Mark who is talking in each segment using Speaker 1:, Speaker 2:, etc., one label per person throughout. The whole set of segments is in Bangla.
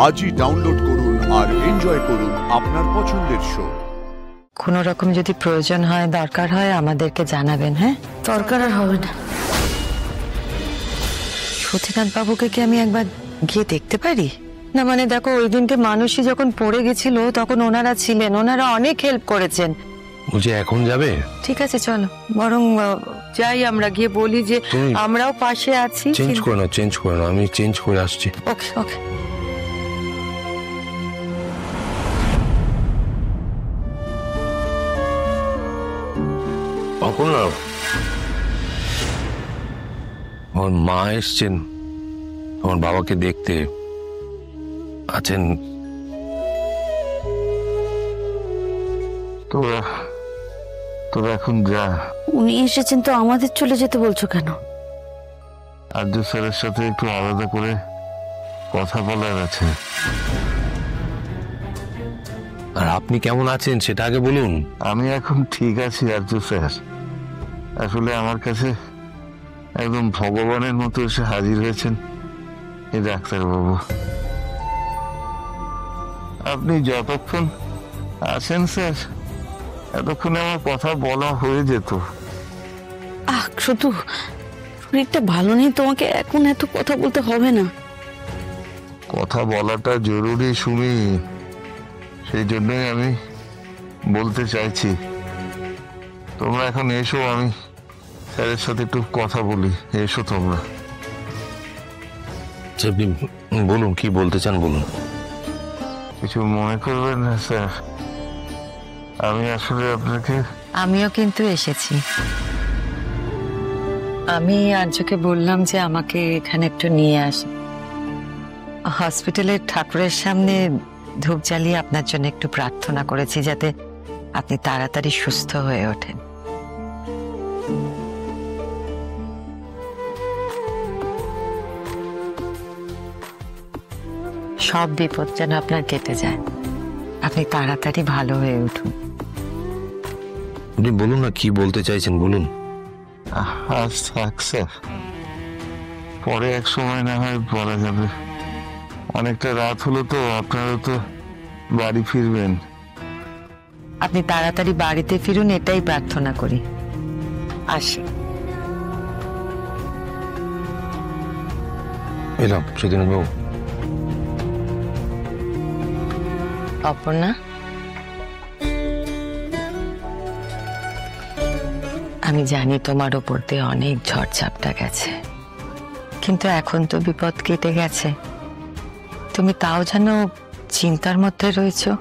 Speaker 1: আজই ডাউনলোড করুন আর এনজয় করুন আপনার পছন্দের শো।
Speaker 2: কোনো রকম যদি প্রয়োজন হয়, দরকার হয়, আমাদেরকে জানাবেন। হ্যাঁ,
Speaker 3: দরকার আর হবে না।
Speaker 2: সতীনাথ বাবুকে কি আমি একবার গিয়ে দেখতে পারি? না মানে দেখো, ওই দিনকে মানুষই যখন পড়ে গেছিল তখন ওনারা ছিলেন, ওনারা অনেক হেল্প করেছেন।
Speaker 4: বলছি এখন যাবে?
Speaker 2: ঠিক আছে চলো, বরং যাই, আমরা গিয়ে বলি যে আমরাও পাশে আছি।
Speaker 4: চেঞ্জ করে নাও, আমি চেঞ্জ করে আসছি।
Speaker 2: ওকে ওকে।
Speaker 4: অপর্ণা, আমার মা এসছেন আমার বাবাকে দেখতে। আছেন?
Speaker 5: তোরা এখন যা।
Speaker 3: উনি এসেছেন তো আমাদের চলে যেতে বলছো কেন?
Speaker 5: আর্য স্যারের সাথে একটু আলাদা করে কথা বলার আছে।
Speaker 4: আর আপনি কেমন আছেন সেটা আগে বলুন।
Speaker 5: আমি এখন ঠিক আছি আর্য স্যার। আসলে আমার কাছে একদম ভগবানের মতো এসে হাজির হয়েছেন এই ডাক্তারবাবু। আপনি যতক্ষণ আছেন স্যার, এতক্ষণে আমার কথা বলা হয়ে যেত।
Speaker 3: শুধু শরীরটা ভালো নেই, তোমাকে এখন এত কথা বলতে হবে না।
Speaker 5: কথা বলাটা জরুরি শুনি, সেই জন্যই আমি বলতে চাইছি। তোমরা এখন এসো, আমি স্যারের সাথে একটু কথা বলি। এসো তোমরা।
Speaker 4: বলুন, কি বলতে চান বলুন।
Speaker 5: কিছু মনে করবেন না স্যার, আমি আসলে আপনাকে...
Speaker 2: আমিও কিন্তু এসেছি। আমি আর্যকে বললাম যে আমাকে এখানে একটু নিয়ে আসে। হসপিটালের ঠাকুরের সামনে ধূপ জ্বালিয়ে আপনার জন্য একটু প্রার্থনা করেছি, যাতে আপনি তাড়াতাড়ি সুস্থ হয়ে ওঠেন। সব বিপদ যেন আপনার কেটে যায়, আপনি তাড়াতাড়ি ভালো হয়ে উঠুন।
Speaker 4: আপনি বলুন না, কি বলতে চাইছেন বলুন।
Speaker 5: আজ থাক স্যার, পরে এক সময় না হয় বলা যাবে। অনেকটা রাত হলো তো, আপনারা তো বাড়ি ফিরবেন।
Speaker 2: আপনি তাড়াতাড়ি বাড়িতে ফিরুন, এটাই প্রার্থনা করি। আসি।
Speaker 4: এলাম সতীনাথ বাবু।
Speaker 2: অপর্ণা, আমি জানি তোমার ওপর দিয়ে অনেক ঝড়ঝাপটা গেছে, কিন্তু এখন তো বিপদ কেটে গেছে। তুমি তাও যেন চিন্তার মধ্যে রয়েছো।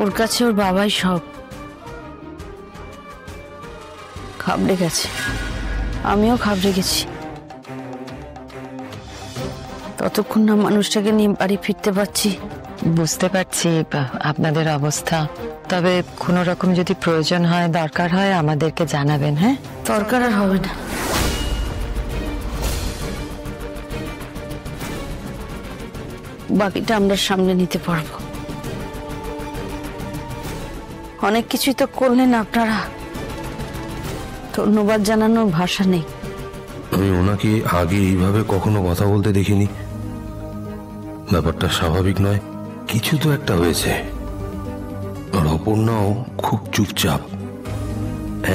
Speaker 3: ওর কাছে ওর বাবাই সব। ঘাবড়ে গেছে, আমিও ঘাবড়ে গেছি। ততক্ষণ না মানুষটাকে নিয়ে বাড়ি ফিরতে পারছি।
Speaker 2: বুঝতে পারছি আপনাদের অবস্থা, তবে কোনো রকম যদি প্রয়োজন হয়, দরকার হয়, আমাদেরকে জানাবেন। হ্যাঁ,
Speaker 3: দরকার আর হবে না। বাকিটা আমরা সামনে নিতে পারবো। অনেক কিছুই তো করলেন আপনারা, ধন্যবাদ জানানোর ভাষা নেই।
Speaker 4: আমি ওনাকে আগে এইভাবে কখনো কথা বলতে দেখিনি। ব্যাপারটা স্বাভাবিক নয়, কিছু তো একটা হয়েছে। আর অপর্ণাও খুব চুপচাপ,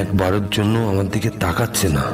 Speaker 4: একবারের জন্য আমার দিকে তাকাচ্ছে না।